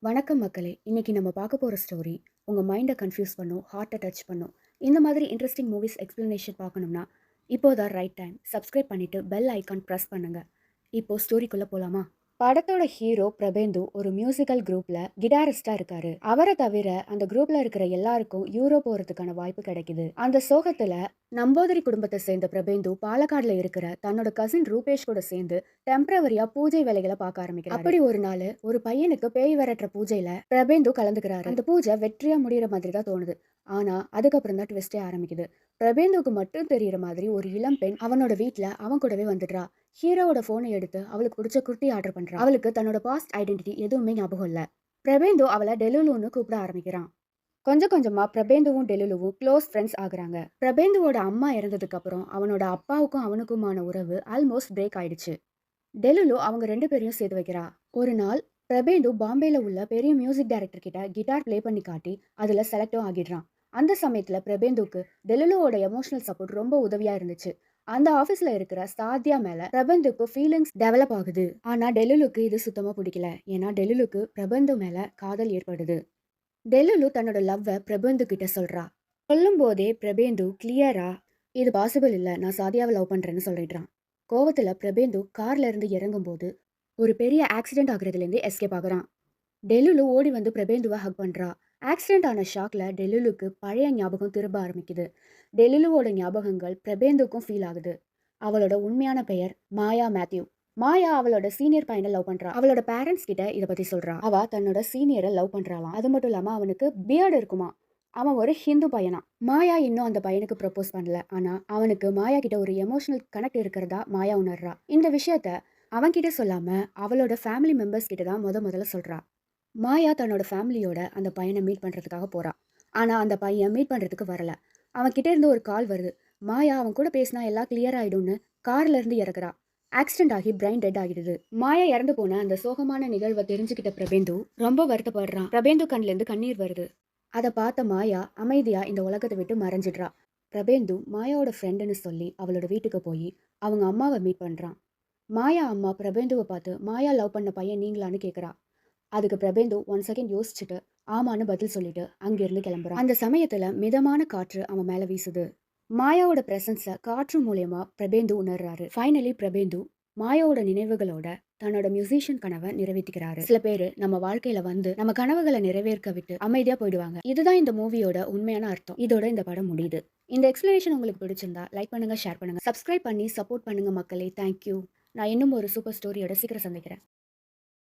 வணக்கம் மக்களே! இன்னைக்கு நம்ம பார்க்க போற ஸ்டோரி உங்க மைண்ட கன்ஃப்யூஸ் பண்ணும், ஹார்ட்ட டச் பண்ணும். இந்த மாதிரி இன்ட்ரஸ்டிங் மூவிஸ் எக்ஸ்ப்ளனேஷன் பார்க்கணும்னா, இப்போ தான் ரைட் டைம். சப்ஸ்கிரைப் பண்ணிட்டு பெல் ஐகான் பிரஸ் பண்ணுங்க. இப்போ ஸ்டோரிக்குள்ள போலாமா? படத்தோட ஹீரோ பிரபேந்து ஒரு மியூசிக்கல் குரூப்ல கிட்டாரிஸ்டா இருக்காரு. அவரை தவிர அந்த குரூப்ல இருக்கிற எல்லாருக்கும் யூரோப் போறதுக்கான வாய்ப்பு கிடைக்குது. அந்த சோகத்துல நம்பூதிரி குடும்பத்தை சேர்ந்த பிரபேந்து பாலக்காடுல இருக்கிற தன்னோட கசின் ரூபேஷ் கூட சேர்ந்து டெம்பரவரியா பூஜை வேலைகளை பார்க்க ஆரம்பிக்கிறாரு. அப்படி ஒரு நாள் ஒரு பையனுக்கு பேய் விரட்டுற பூஜையில பிரபேந்து கலந்துக்கிறாரு. அந்த பூஜை வெற்றியா முடியற மாதிரி தான் தோணுது. ஆனா அதுக்கப்புறம் தான் ட்விஸ்டே ஆரம்பிக்குது. பிரபேந்துக்கு மட்டும் தெரியற மாதிரி ஒரு இளம் பெண் அவனோட வீட்ல அவன் கூடவே வந்துடுறா. ஹீரோவோட போனை எடுத்து அவளுக்கு பிடிச்ச குர்த்தி ஆர்டர் பண்றா. அவளுக்கு தன்னோட பாஸ்ட் ஐடென்டிட்டி எதுவுமே ஞாபகம் இல்ல. பிரபேந்து அவளை டெலுலுன்னு கூப்பிட ஆரம்பிக்கிறான். கொஞ்சம் கொஞ்சமா பிரபேந்துவும் டெலுலுவும் க்ளோஸ் ஃப்ரெண்ட்ஸ் ஆகுறாங்க. பிரபேந்துவோட அம்மா இறந்ததுக்கு அப்புறம் அவனோட அப்பாவுக்கும் அவனுக்குமான உறவு ஆல்மோஸ்ட் பிரேக் ஆயிடுச்சு. டெலுலு அவங்க ரெண்டு பேரையும் சேர்த்து வைக்கிறா. ஒரு நாள் பிரபேந்து பாம்பேல உள்ள பெரிய மியூசிக் டைரக்டர் கிட்ட கிட்டார் ப்ளே பண்ணி காட்டி அதுல செலக்டும் ஆகிடுறான். அந்த சமயத்துல பிரபேந்துக்கு டெலுலுவோட எமோஷனல் சப்போர்ட் ரொம்ப உதவியா இருந்துச்சு. அந்த ஆபீஸ்ல இருக்கிற சாத்யா மேல பிரபந்துக்கு ஃபீலிங்ஸ் டெவலப் ஆகுது. ஆனா டெலுலுக்கு இது சுத்தமா பிடிக்கல. ஏன்னா டெலுலுக்கு பிரபந்து மேல காதல் ஏற்படுது. டெலுலு தன்னோட லவ்வை பிரபந்து கிட்ட சொல்றா. சொல்லும் போதே பிரபேந்து கிளியரா இது பாசிபிள் இல்ல, நான் சாதியாவை லவ் பண்றேன்னு சொல்லிடுறான். கோவத்துல பிரபேந்து கார்ல இருந்து இறங்கும் போது ஒரு பெரிய ஆக்சிடென்ட் ஆகுறதுல இருந்து எஸ்கேப் ஆகுறான். டெலுலு ஓடி வந்து பிரபேந்துவை ஹக் பண்றா. ஆக்சிடென்ட் ஆன ஷாக்ல டெலுலுக்கு பழைய ஞாபகம் திரும்ப ஆரம்பிக்குது. டெலுலுவோட ஞாபகங்கள் பிரபேந்துக்கும் ஃபீல் ஆகுது. அவளோட உண்மையான பெயர் மாயா மேத்யூ. மாயா அவளோட சீனியர் பையனை லவ் பண்றா. அவளோட பேரண்ட்ஸ் கிட்ட இத பத்தி சொல்றா. அவ தன்னோட சீனியரை லவ் பண்றாளாம். அது மட்டும் இல்லாம அவனுக்கு பியர்டு இருக்குமா. அவன் ஒரு ஹிந்து பையனா. மாயா இன்னும் அந்த பையனுக்கு ப்ரப்போஸ் பண்ணல. ஆனா அவனுக்கு மாயா கிட்ட ஒரு எமோஷனல் கனெக்ட் இருக்கிறதா மாயா உணர்றா. இந்த விஷயத்த அவன்கிட்ட சொல்லாம அவளோட ஃபேமிலி மெம்பர்ஸ் கிட்ட தான் முதல்ல சொல்றா. மாயா தன்னோட ஃபேமிலியோட அந்த பையனை மீட் பண்றதுக்காக போறா. ஆனா அந்த பையன் மீட் பண்றதுக்கு வரல. அவன் கிட்ட இருந்து ஒரு கால் வருது. மாயா அவன் கூட பேசினா எல்லாம் கிளியர் ஆயிடும்னு கார்ல இருந்து இறக்குறா. ஆக்சிடென்ட் ஆகி பிரைன் டெட் ஆகிடுது. மாயா இறந்து போன அந்த சோகமான நிகழ்வை தெரிஞ்சுக்கிட்ட பிரபேந்து ரொம்ப வருத்தப்படுறான். பிரபேந்து கண்ல இருந்து கண்ணீர் வருது. அதை பார்த்த மாயா அமைதியா இந்த உலகத்தை விட்டு மறைஞ்சிடுறா. பிரபேந்து மாயாவோட ஃப்ரெண்டுன்னு சொல்லி அவளோட வீட்டுக்கு போய் அவங்க அம்மாவை மீட் பண்றான். மாயா அம்மா பிரபேந்துவை பார்த்து மாயா லவ் பண்ண பையன் நீங்களான்னு கேட்குறா. அதுக்கு பிரபேந்து 1 செகண்ட் யோசிச்சுட்டு ஆமான்னு பதில் சொல்லிட்டு அங்கிருந்து கிளம்புறான். அந்த சமயத்துல மிதமான காற்று அவன் மேல வீசுது. மாயாவோட பிரசன்ஸ காற்று மூலியமா பிரபேந்து உணர்றாரு. ஃபைனலி பிரபேந்து மாயாவோட நினைவுகளோட தன்னோட மியூசிஷியன் கனவை நிறைவேற்றிக்கிறாரு. சில பேரு நம்ம வாழ்க்கையில வந்து நம்ம கனவுகளை நிறைவேற்க விட்டு அமைதியா போயிடுவாங்க. இதுதான் இந்த மூவியோட உண்மையான அர்த்தம். இதோட இந்த படம் முடியுது. இந்த எக்ஸ்பிளனேஷன் உங்களுக்கு பிடிச்சிருந்தா லைக் பண்ணுங்க, ஷேர் பண்ணுங்க, சப்ஸ்கிரைப் பண்ணி சப்போர்ட் பண்ணுங்க மக்களே. தேங்க்யூ. நான் இன்னும் ஒரு சூப்பர் ஸ்டோரியோட சீக்கிரம் சந்திக்கிறேன்.